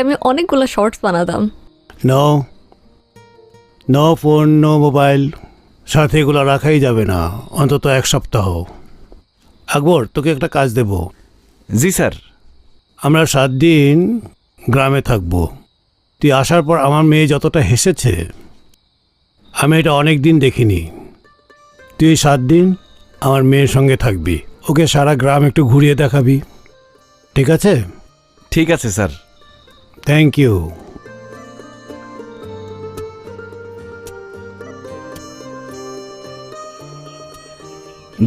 আমি অনেকগুলো শর্টস বানাতাম। No no phone, no mobile, সাথে এগুলো রাখাই যাবে না অন্তত 1 সপ্তাহ। আকবর, তোকে একটা কাজ দেব। জি স্যার। আমরা 7 দিন গ্রামে থাকব। তুই আসার পর আমার মেয়ে যতটা হেসেছে আমি এটা অনেক দিন দেখিনি। তুই 7 দিন আমার মেয়ের সঙ্গে থাকবি, ওকে সারা গ্রাম একটু ঘুরিয়ে দেখাবি, ঠিক আছে? ঠিক আছে স্যার। Thank you.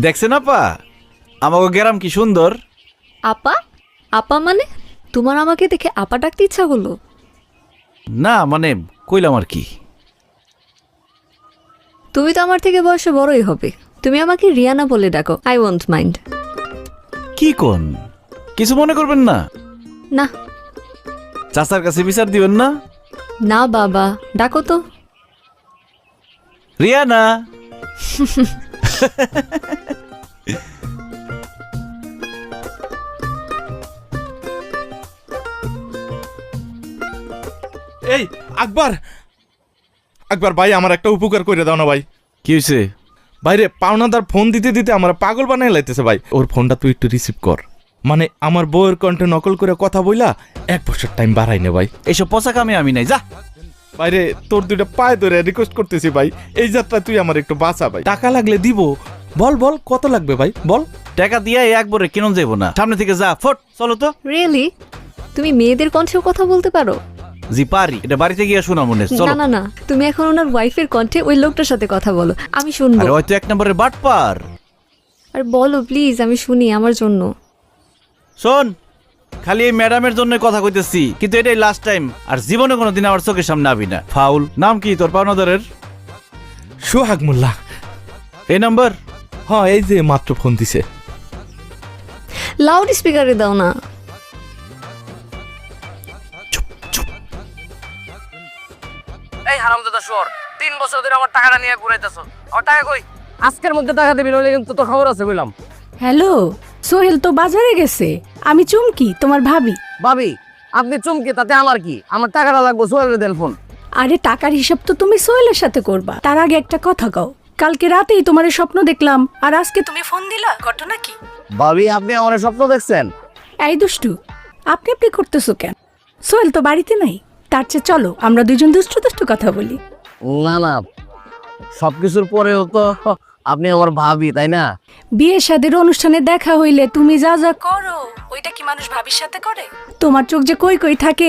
দেখছেন আপা আমাকে গ্রাম কি সুন্দর। আপা? আপা মানে তোমার আমাকে দেখে আপা ডাকতে ইচ্ছা হলো? না মানে কইলাম আর কি। তুমি তো আমার থেকে বয়সে বড়ই হবে, তুমি আমাকে রিয়ানা বলে ডাকো, আই ওয়ন্ট মাইন্ড। কি কোন, কিছু মনে করবেন না? না চাচার কাছে বিচার দিবেন না? না বাবা, ডাকো তো। রিয়ানা। এই আকবর, আকবর ভাই আমার একটা উপকার করে দাও না ভাই। কি হয়েছে? বাইরে পাওনাদার ফোন দিতে দিতে আমার পাগল বানাই লাইতেছে ভাই। ওর ফোনটা তুই একটু রিসিভ কর। মানে আমার বউয়ের কণ্ঠে নকল করে কথা বইলা 1 বছর টাইম বাড়াই নে ভাই। এইসব পচা কামে আমি নাই, যা। বাইরে তোর দুইটা পায়ে ধরে রিকোয়েস্ট করতেছি ভাই, এই যাত্রা তুই আমার একটু বাঁচা ভাই। টাকা লাগলে দিব। বল বল কত লাগবে ভাই বল। টাকা দিয়ে একবারে কেন যাবো না, সামনে থেকে যা, ফট চলো তো। রিয়েলি? তুমি মেয়েদের কণ্ঠেও কথা বলতে পারো? জি পারি, এটা বাড়িতে গিয়ে শোনা মনে চলো। না না না, তুমি এখন ওনার ওয়াইফের কণ্ঠে ওই লোকটার সাথে কথা বলো, আমি শুনবো। আরে হয়তো 1 নম্বরের বাটপার। আর বলো প্লিজ, আমি শুনি আমার জন্য। শোন, খালি এই ম্যাডামের জন্য কথা কইতেছি, কিন্তু এটাই লাস্ট টাইম, আর জীবনে কোনোদিন আমার চোখের সামনে আবি না। ফাউল। নাম কি তোর পাওনাদারের? সোহাগ মোল্লা। এই নাম্বার? হ্যাঁ, এই যে মাত্র ফোন দিছে। লাউড স্পিকারে দাও না। এই হারামজাদা শুয়োর, 3 বছর ধরে আমার টাকাটা নিয়ে ঘুরাইতেছ। আমার টাকা কই? আজকের মধ্যে টাকা দিবি, নইলে কিন্তু তোর খবর আছে কইলাম। হ্যালো, সোহেল তো বাজারে গেছে, আমি চুমকি তোমার ভাবি। ভাবি, আপনি চমকে তাতে আমার কি? আমার টাকাটা লাগবে, সোহেলের দেন ফোন। আরে টাকার হিসাব তো তুমি সোহেলের সাথে করবা, তার আগে একটা কথা কও। কালকে রাতেই তোমার স্বপ্ন দেখলাম, আর আজকে তুমি ফোন দিলা, ঘটনা কি? ভাবি, আপনি আমার স্বপ্ন দেখছেন? এই দুষ্টু, আপনি আপনি করতেছো কেন? সোহেল তো বাড়িতে নাই, তার চেয়ে চলো আমরা দুজন দুষ্টু দুষ্টু কথা বলি। না না, সবকিছুর পরেও তো আপনি আমার ভাবি, তাই না? বিয়ে শাদীর অনুষ্ঠানে দেখা হইলে তুমি যা যা করো, ওইটা কি মানুষ ভাবির সাথে করে? তোমার চোখ যে কই কই থাকে